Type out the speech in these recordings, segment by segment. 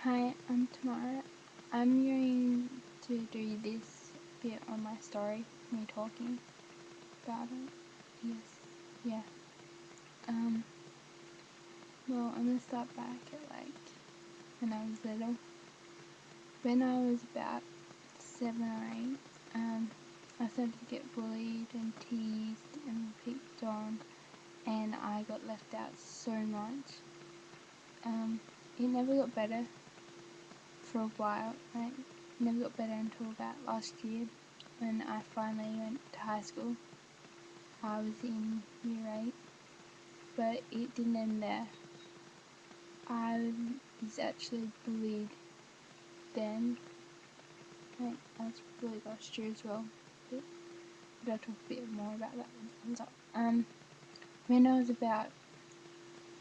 Hi, I'm Tamara. I'm going to do this bit on my story, me talking about it. Yes, yeah. Well, I'm gonna start back at when I was little. When I was about 7 or 8, I started to get bullied and teased and picked on, and I got left out so much. It never got better for a while. Never got better until about last year when I finally went to high school. I was in year 8, but it didn't end there. I was actually bullied then. I was bullied last year as well, but I'll talk a bit more about that when it comes up. When I was about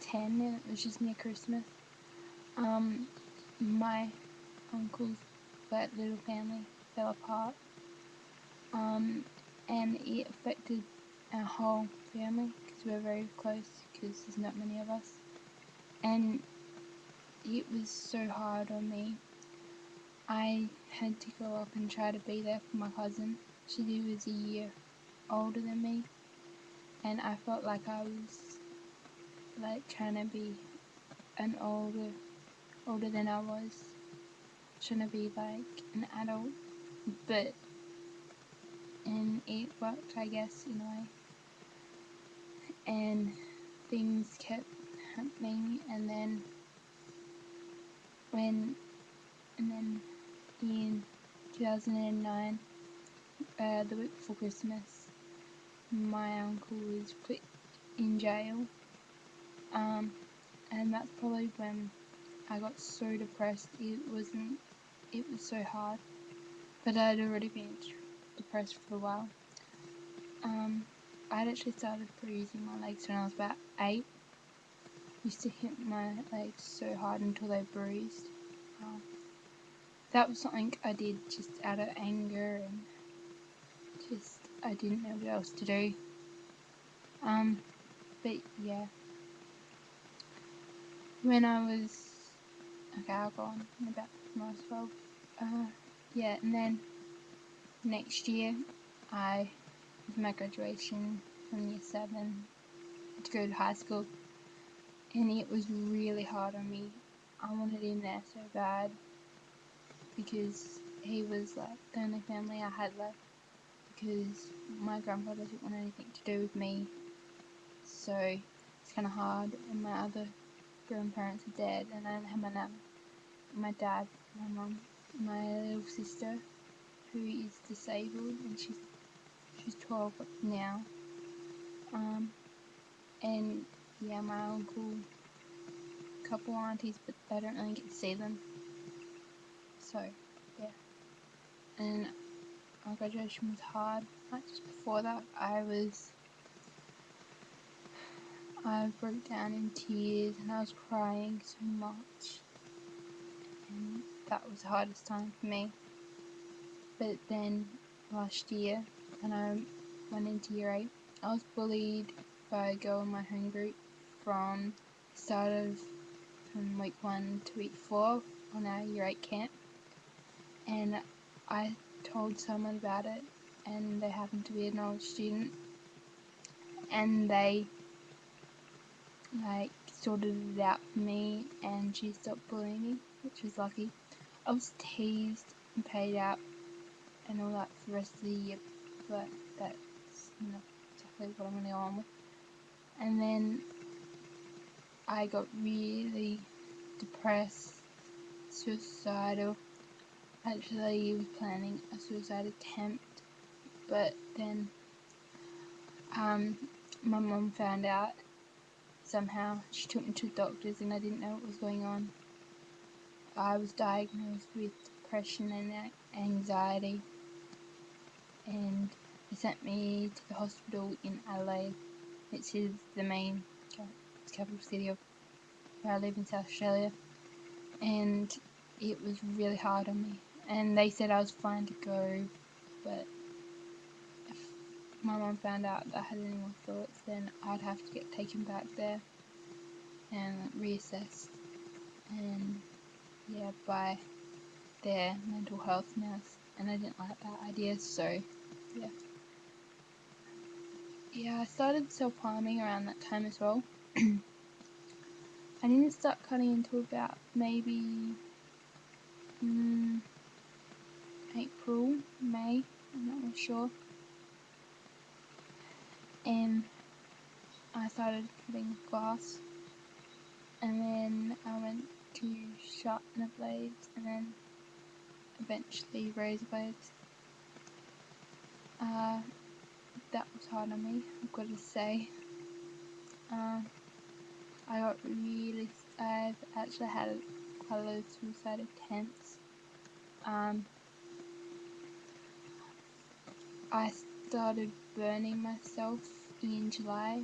10, and it was just near Christmas, my uncle's little family fell apart, and it affected our whole family because we're very close because there's not many of us, and it was so hard on me. I had to go up and try to be there for my cousin. She was a year older than me, and I felt like I was trying to be an older than I was, trying to be an adult, and it worked, I guess, in a way. And things kept happening, and then in 2009, the week before Christmas, my uncle was put in jail, and that's probably when I got so depressed. It was so hard, but I'd already been depressed for a while. I'd actually started bruising my legs when I was about 8. Used to hit my legs so hard until they bruised. That was something I did just out of anger, and just I didn't know what else to do. But yeah, when I was I'll go on about when I was 12. Yeah, and then next year, with my graduation from year 7, to go to high school, and it was really hard on me. I wanted in there so bad because he was the only family I had left, because my grandfather didn't want anything to do with me, so it's kind of hard, and my other grandparents are dead, and I don't have my dad, my mum, my little sister, who is disabled, and she's 12 now, and yeah, my uncle, a couple aunties, but I don't really get to see them, so yeah. And my graduation was hard. Just before that, I broke down in tears, and I was crying so much, and that was the hardest time for me. But then last year, when I went into year 8, I was bullied by a girl in my home group from week 1 to week 4 on our year 8 camp, and I told someone about it, and they happened to be an old student, and they sorted it out for me, and she stopped bullying me, which was lucky. I was teased and paid out and all that for the rest of the year, but that's not exactly what I'm going to go on with. And then I got really depressed, suicidal. Actually, was planning a suicide attempt, but then my mum found out somehow. She took me to the doctors, and I didn't know what was going on. I was diagnosed with depression and anxiety, and they sent me to the hospital in Adelaide, which is the main capital city of where I live in South Australia, and it was really hard on me. And they said I was fine to go, but if my mum found out that I had any more thoughts, then I'd have to get taken back there and reassessed. And yeah, by their mental health nurse, and I didn't like that idea, so yeah. Yeah, I started self-harming around that time as well. I didn't start cutting until about maybe April, May, I'm not really sure. And I started cutting glass, and then I went to sharpener blades, and then eventually razor blades. That was hard on me, I've got to say. I got really, I've actually had quite a lot of suicide attempts. I started burning myself in July,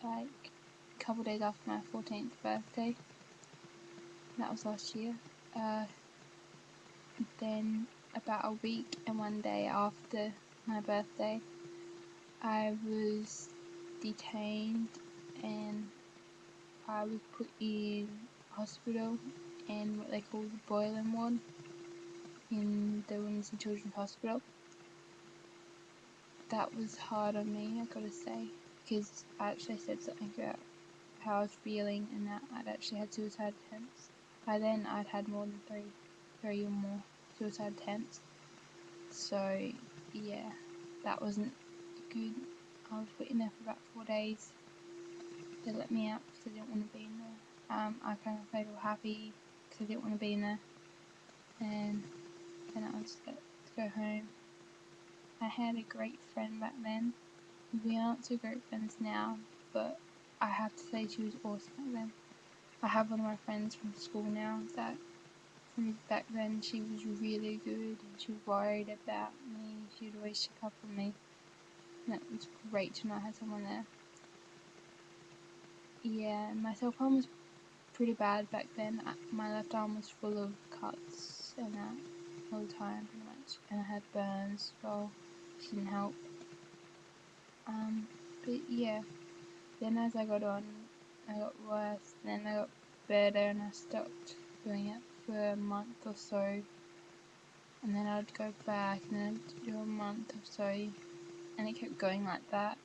like a couple days after my 14th birthday. That was last year. Then about a week and 1 day after my birthday, I was detained and I was put in hospital in what they call the boiling ward in the Women's and Children's Hospital. That was hard on me, I gotta say, because I actually said something about how I was feeling and that I'd actually had suicide attempts. By then I'd had more than three or more suicide attempts. So yeah, that wasn't good. I was waiting there for about 4 days. They let me out because I didn't want to be in there. I kind of played all happy because I didn't want to be in there. And then I was let to go home. I had a great friend back then. We aren't so great friends now, but I have to say she was awesome back then. I have one of my friends from school now that from back then she was really good and she was worried about me. She would always check up on me. And it was great to know I had someone there. Yeah, my self-harm was pretty bad back then. My left arm was full of cuts and that all the time pretty much. And I had burns as well, which didn't help. But yeah, then as I got on, I got worse, then I got better and I stopped doing it for a month or so. And then I'd go back and then I'd do a month or so, and it kept going like that.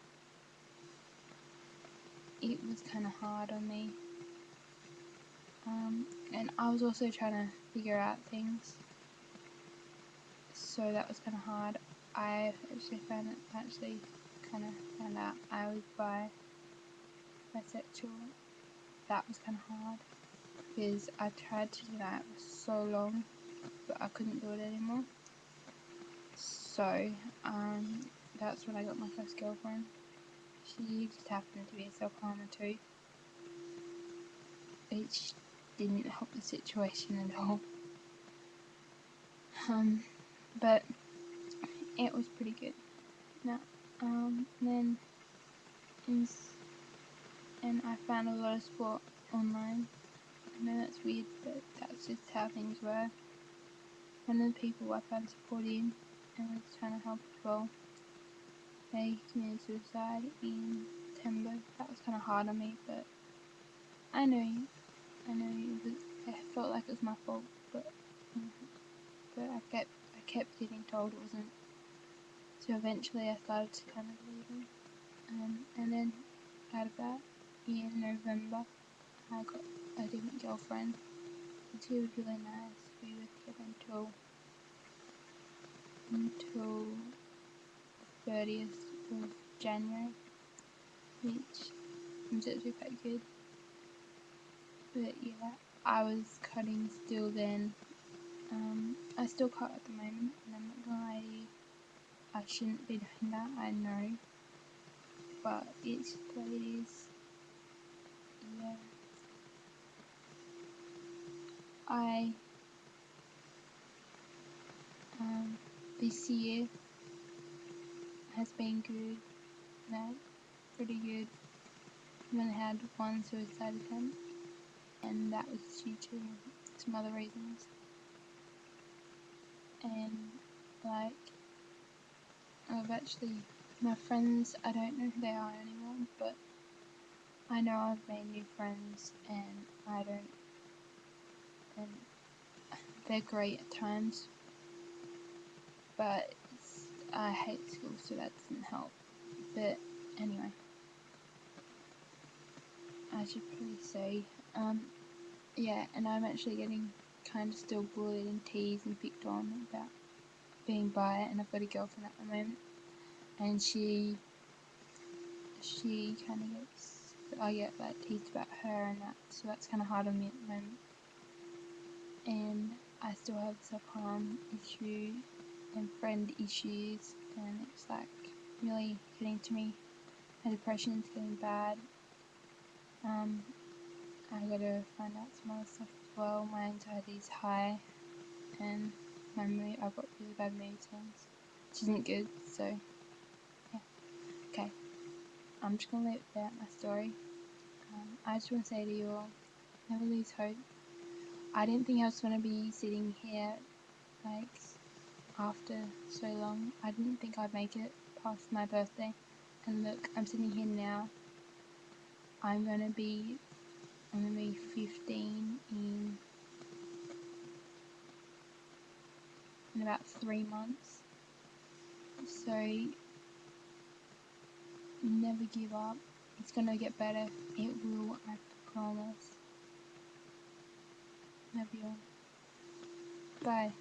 It was kind of hard on me. And I was also trying to figure out things, so that was kind of hard. I actually found out I was bisexual. That was kind of hard because I tried to deny it for so long, but I couldn't do it anymore. So that's when I got my first girlfriend. She just happened to be a self-harmer too, which didn't help the situation at all. But it was pretty good. Now, then and I found a lot of support online. I know that's weird, but that's just how things were. One of the people I found support in and was trying to help as well, they committed suicide in September. That was kind of hard on me, but I know I felt like it was my fault, but I kept getting told it wasn't. So eventually I started to kind of believe him. And then out of that, in November, I got a different girlfriend. And she was really nice. We were together until the 30th of January, which was actually quite good. But yeah, I was cutting still then. I still cut at the moment, and I'm not gonna lie to you, I shouldn't be doing that, I know, but it's just the way it is. Yeah. This year has been good, like, pretty good. I've only had one suicide attempt, and that was due to some other reasons. And, like, my friends, I don't know who they are anymore, but I know I've made new friends, and I don't, and they're great at times, but I hate school, so that doesn't help. But anyway, I should probably say, yeah, and I'm actually getting kind of still bullied and teased and picked on about being bi, and I've got a girlfriend at the moment, and she kind of gets, I get like teased about her and that, so that's kind of hard on me at the moment. And I still have self-harm issue and friend issues, and it's like really getting to me. My depression's getting bad. I gotta find out some other stuff as well. My anxiety's high, and my mood, I've got really bad mood swings, which isn't good, so yeah. Okay, I'm just gonna leave it there at my story. I just want to say to you all, never lose hope. I didn't think I was gonna be sitting here like after so long. I didn't think I'd make it past my birthday, and look, I'm sitting here now. I'm gonna be 15 in about 3 months. So never give up. It's gonna get better. It will, I promise. Love you all. Bye.